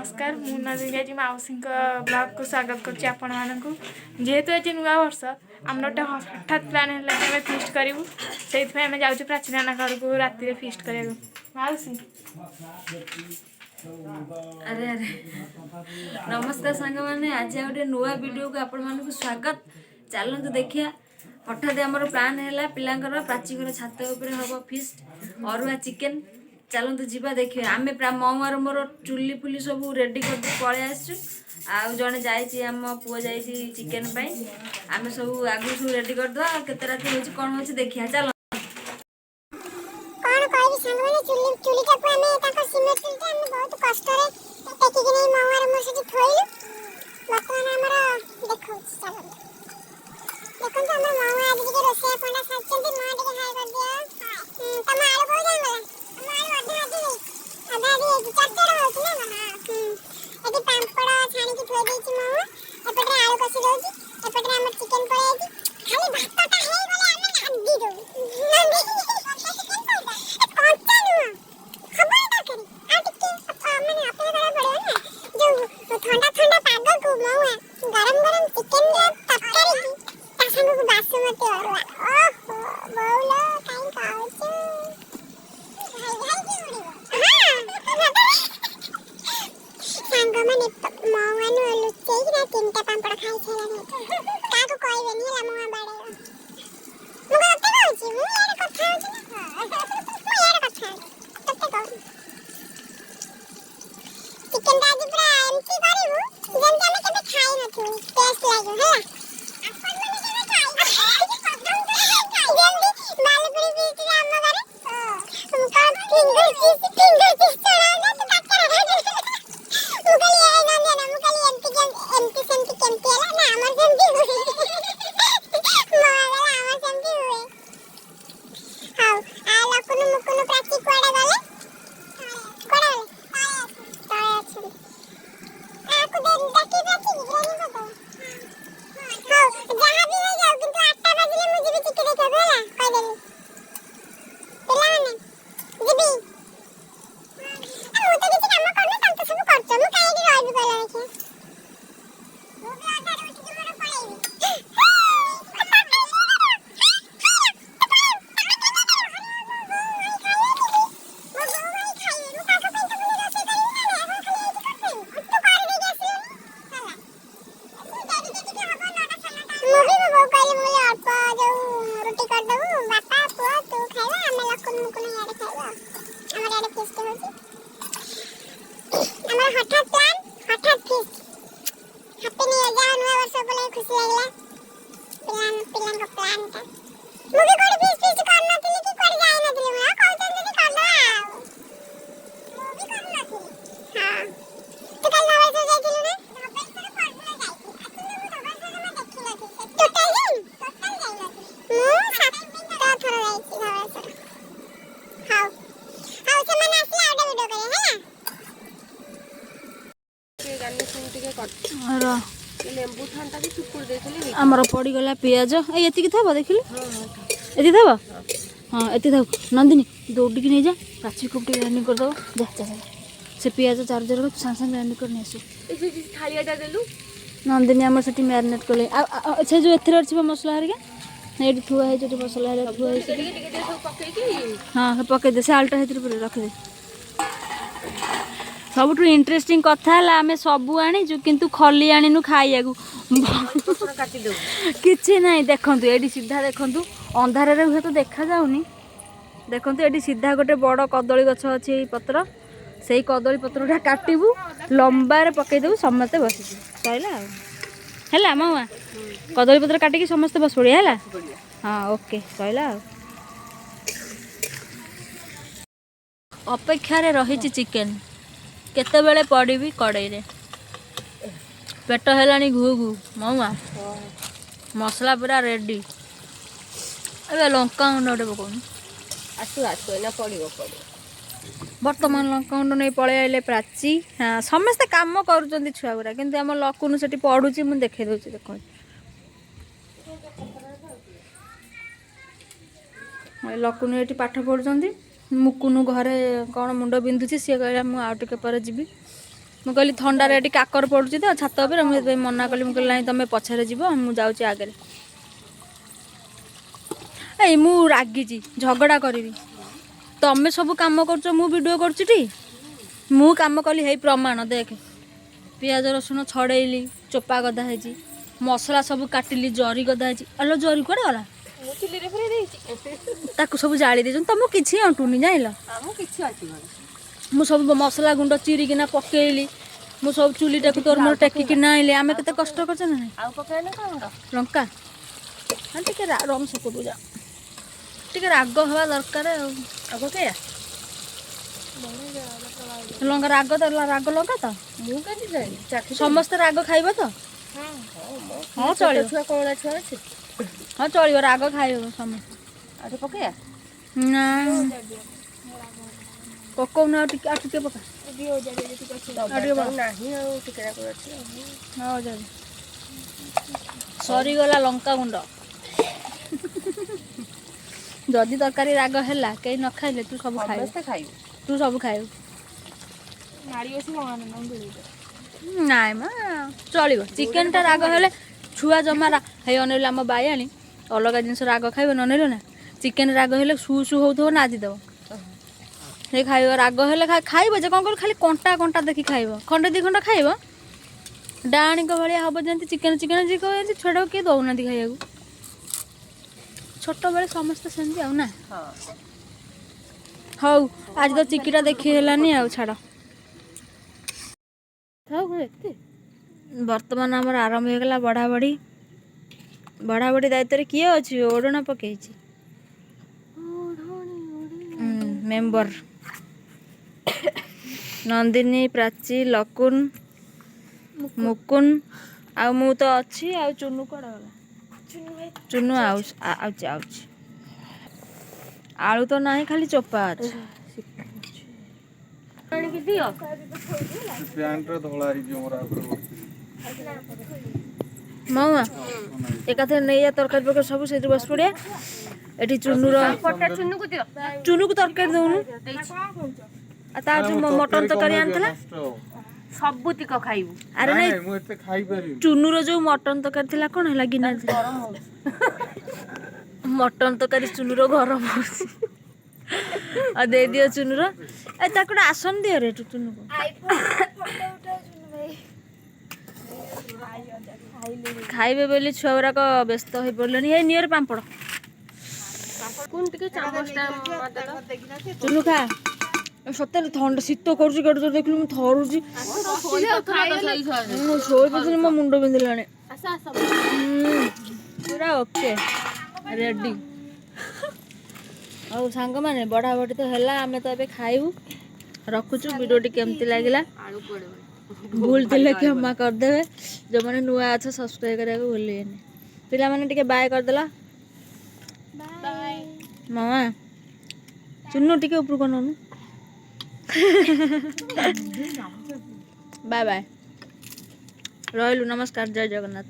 नमस्कार मु नंदिनी आज मौसी ब्लॉग को स्वागत करुँच आपण मानक जेहेतु आज नुआ वर्ष आम गोटे हठात प्लान है कि फिस्ट करूँ से जाऊँ प्राचीन नाना घर को राति फिस्ट करा मौसी। अरे अरे नमस्कार सांग मैंने आज गोटे नुआ वीडियो को आपण मानक स्वागत। चलतु देखिया हठात आमर प्लान है पिलांकर प्राची घर छात उपर हम फिस्ट अरुआ चिकेन। चलतु जीवा देखिए आम मौर मोर चुली फुली सब रेडी कर पलि आसचु आ जड़े जाम पुआ जा चिकेन आम सब आगु सब रेडी करदे केते रात हो कौन हो देखिया। चल कौन कहबी संग माने चुली टाको हमें ताको सिमेंट चुली हम बहुत कष्ट रे टेकी के नहीं मौर मोर से थोइलु वर्तमान हमर देखो चलो देखो तो हमर मौर आज के रोसे पंडा साचंती मां के हाय कर दिया तम आलो को जांगला आधा चारटा होती ना एटी पांपड़ छाणी की थोई देछि मौ एपटे आलू कसी दोछि एपटे हमर चिकन पड़े आछि खाली भातटा हे गले आमे नादी दो कंचा नु खबर ना करी आ टिके माने अपने घर पड़े ना जो ठंडा ठंडा पाग को मौ गरम गरम चिकन रे तरकारी की ता संग को बासमती अरुआ ओहो बोलो काई खाउछु सांग माने मौवानु लुचै कि तीनटा पांपड़ खाइ छला काको कहबेनी ला मौवा बाडे मु कते कहछि मु यार कथा होछि मु यार कथा कते कहू चिकन दादी पूरा एमसी करिवु जेम जे केबे खाइ नथु टेस्ट लागो होला अपन माने केबे खाइ जल्दी बालपुरी बीच रे हम घरे हम का फिंगर चीज चढ़ा ना तो काकर मुगली है ना ना मुगली एमपी सेंटी केमपी है ना हमर सेंटी हुए मारा हमर सेंटी हुए हां आ लकुन मुकुन प्राची कोडा गले ताया अछि आ को दे डाकी प्राची गिरनी को हां जहां भी हो जाओ किंतु 8टा बजले मुझे भी चिके देखो होला कह देली पेला माने जीबी मु तो किसी काम करने तम तो सब करछ मु काहे कि रहबी कहला देखिए मु भी आधा उठ के मोर पळेबी हठात प्लान हठात फिस्ट हैप्पी न्यू ईयर जान हुआ वर्ष बोले खुशी लागला प्लान का प्लान था मु भी कोई फिस्ट करना थी कि कर जाय ना थी मैं कहत थी कर दो मु भी करना थी हां तो कल नवा से जाई थी ना बेस्ट पर पड़ना जाई थी असल में दबा से मैं देखी ना थी टोटल जाई ना थी मु 7 थोड़ा जाई थी नवा से हां हां से मैंने असली आडे वीडियो करे है ना आमर पड़गला पिज ये थब देख ये थब हाँ ये थब नंदिनी दौड़िकी नहीं जा प्राची को ग्राइंडिंग करदे जा जा से पिज चार्जर को सांगे सांगे ग्राइंडिंग कर आसू नंदिनी आम से मैरिनेट कले से जो एथर अच्छे मसला हरिका ये थुआ है मसला हाँ पकईदे से आलटा है रखिदे सबुठ इंटरेस्टिंग कथा है आम सबू आनीचु किंतु खली आनीनु खाइया किसी ना देखु ये सीधा देखु अंधार हुए तो देखा जाऊनी देखु ये सीधा गोटे बड़ कदली गछ अच्छे पत्र से कदली पत्रा काटबू लंबार पकईदेबू समस्ते बस सैला है मऊआ कदली पत्र काटिकी समस्ते बस पड़िया है हाँ ओके सैला अपेक्षार रही चिकेन केतेबेले पड़ी कड़ई रे पेट है घू घू मऊआ मसला पूरा रेडी ए लंका गुंड गोटे पकाउनी आसु आसु ना पड़ो बर्तमान लंका गुंड नहीं पलि आइले प्राची हाँ समस्ते कम कर छुआ गुरा कि आम लकुन से पढ़ुची मुझे देखे दूसरी देख लकुन ये पाठ पढ़ुं मुकुनु घरे कौन मुंड बिंधुची सी कह मुझे पर जी ମୁଁ କହିଲି ଥଣ୍ଡାରେ ଏଠି କାକର ପଡୁଛି ତ ଛାତ ଉପରେ ମୁଁ ସେଥିପାଇଁ ମନା କଲି ମୁଁ କହିଲି ନାଇଁ ତମେ ପଛରେ ଯିବ ମୁଁ ଯାଉଛି ଆଗରେ। ଏଇ ମୁଁ ରାଗିଛି ଝଗଡ଼ା କରିବି ତମେ ସବୁ କାମ କରୁଛ ମୁଁ ଭିଡ଼ିଓ କରୁଛି ଟି ମୁଁ କାମ କଲି ହେଇ ପ୍ରମାଣ ଦେଖେ ପିଆଜ ରସୁଣ ଛଡ଼େଇଲି ଚୋପା ଗଦା ହେଇଛି ମସଲା ସବୁ କାଟିଲି ଜରି ଗଦା ହେଇଛି ଆଲୋ ଜରି କୁଆଡ଼େ ଗଲା ମୁଁ ଚୁଲିରେ ପୁରେଇ ଦେଇଛି। ତାକୁ ସବୁ ଜାଳି ଦେଇଛନ୍ତି ତମକୁ କିଛି ଅଣ୍ଟୁନି ଜାଣିଲ ଆମକୁ କିଛି ଆସିବନି। ମୁଁ ସବୁ ମସଲା ଗୁଣ୍ଡ ଚିରିକିନା ପକେଇଲି ମୁଁ ସବୁ ଚୁଲିଟାକୁ ତୋର ମୋର ଟେକିକିନା ଆଇଲି ଆମେ କେତେ କଷ୍ଟ କରୁଛେ ନା ନାଇଁ ଆଉ ପକାଇଲେ କ'ଣ ଲଙ୍କା ହଁ ଟିକେ ରମ ସେପଟକୁ ଯା ଟିକେ ରାଗ ହେବା ଦରକାର ଆଉ ଆଉ ପକାଇବା? ଲଙ୍କା ରାଗ ତ ରାଗ ଲଙ୍କା ତ ମୁଁ କେମିତି ଜାଣିଲି ଚାଖି ସମସ୍ତେ ରାଗ ଖାଇବ ତ ହଁ ଚଳିବ ଛୁଆ କଅଁଳା ଛୁଆ ଅଛି। ହଁ ଚଳିବ ରାଗ ଖାଇବ ସମସ୍ତେ ଆଉ ଟିକେ ପକାଇବା? ନା ପକଉନ ଆଉ ଟିକେ ପକା ଆଉ ନାହିଁ ଆଉ ଟିକେ ରାଗ ଅଛି ହଉ ଯାଉଛି ସରିଗଲା ଲଙ୍କା ଗୁଣ୍ଡ ଯଦି ତରକାରୀ ରାଗ ହେଲା କେହି ନ ଖାଇଲେ ତୁ ସବୁ ଖାଇବୁ ସମସ୍ତେ ଖାଇବୁ। ତୁ ସବୁ ଖାଇବୁ ମାଡ଼ି ବସି ଭଗବାନ ନାଇଁ ମ ଚଳିବ ଚିକେନଟା ରାଗ ହେଲେ ଛୁଆ ଜମା ହେଇ ଅନେଇଲୁ ଆମ ବାଇ ଆଣି ଅଲଗା ଜିନିଷ ରାଗ ଖାଇବ ନ ଅନେଇଲୁ ନା ଚିକେନ ରାଗ ହେଲେ ସୁ ସୁ ହଉଥିବ ନାଦି ଦେବ ସେ ଖାଇବ ରାଗ ହେଲେ ଖାଇବ ଯେ କ'ଣ କରିବ ଖାଲି କଣ୍ଟା କଣ୍ଟା ଦେଖି ଖାଇବ ଖଣ୍ଡେ ଦୁଇ ଖଣ୍ଡ ଖାଇବ ଡାଣିଙ୍କ ଭଳିଆ ହବ ଯେମିତି ଚିକେନ ଯିଏ କହିବ ଏମିତି ଛୁଆଟାକୁ କିଏ ଦେଉନାହାନ୍ତି ଖାଇବାକୁ ଛୋଟବେଳେ ସମସ୍ତେ ସେମିତି ଆଉ ନା ହଉ ଆଜି ତ ଚିକିଟା ଦେଖି ହେଲାନି ଆଉ ଛାଡ଼ ବର୍ତ୍ତମାନ ଆମର ଆରମ୍ଭ ହେଇଗଲା ବଢ଼ାବଢ଼ି ଦାୟିତ୍ୱରେ କିଏ ଅଛି ଓଢ଼ଣା ପକେଇଛି ମେମ୍ବର ନନ୍ଦିନୀ ପ୍ରାଚୀ ଲକୁନ ମୁକୁନ ଆଉ ମୁଁ ତ ଅଛି ଆଉ ଚୁନୁ କୁଆଡ଼େ ଗଲା ଚୁନୁ ଆଉଛି ଆଳୁ ତ ନାହିଁ ଖାଲି ଚୋପା ଅଛି ଆଣିକି ଦିଅ ମାମା ଏକାଥରେ ନେଇଆ ତରକାରୀ ପକାରୀ ସବୁ ସେଇଠି ବସି ପଡ଼ିଆ ଏଠି ଚୁନୁର ପଟା ଚୁନୁକୁ ଦିଅ ଚୁନୁକୁ ତରକାରୀ ଦଉନୁ ଆଉ ତାର ଯୋଉ ମଟନ ତରକାରୀ ଆଣିଥିଲା ସବୁତିକ ଖାଇବୁ। ଆରେ ନାଇଁ ଚୁନୁର ଯୋଉ ମଟନ ତରକାରୀ ଥିଲା କ'ଣ ହେଲା ଗିନା ମଟନ ତରକାରୀ ଚୁନୁର ଗରମ ହଉଛି ଆଉ ଦେଇଦିଅ ଚୁନୁର ଏ ତାକୁ ଗୋଟେ ଆସନ ଦିଅ ରେ ଚୁନୁକୁ ଖାଇବେ ବୋଲି ଛୁଆ ଗୁଡ଼ାକ ବ୍ୟସ୍ତ ହେଇପଡ଼ିଲେଣି ହେଇ ନିଅରେ ପାମ୍ପଡ଼ ଟିକେ ଚାମଚଟା ଚୁନୁ ଖା ସତରେ ଥଣ୍ଡା ଶୀତ କରୁଛି କେତେ ଜୋର ଦେଖିଲୁ ମୁଁ ଥରୁଛି ମୁଁ ଶୋଇପଡ଼ିଥିଲି ମୋ ମୁଣ୍ଡ ବିନ୍ଧିଲାଣି ପୁରା ଓକେ ରେଡି ଆଉ ସାଙ୍ଗମାନେ ବଢ଼ାବଢ଼ି ତ ହେଲା ଆମେ ତ ଏବେ ଖାଇବୁ ରଖୁଛୁ ଭିଡ଼ିଓଟି କେମିତି ଲାଗିଲା ଭୁଲ ଥିଲେ କ୍ଷମା କରିଦେବେ ଯେଉଁମାନେ ନୂଆ ଅଛ ସବସ୍କ୍ରାଇବ୍ କରିବାକୁ ଭୁଲିବେନି ପିଲାମାନେ ଟିକେ ବାଏ କରିଦେଲ ମାମା ଚୁନୁ ଟିକେ ଉପରକୁ ନଉନୁ ବାଏ ବାଏ ରହିଲୁ ନମସ୍କାର ଜୟ ଜଗନ୍ନାଥ।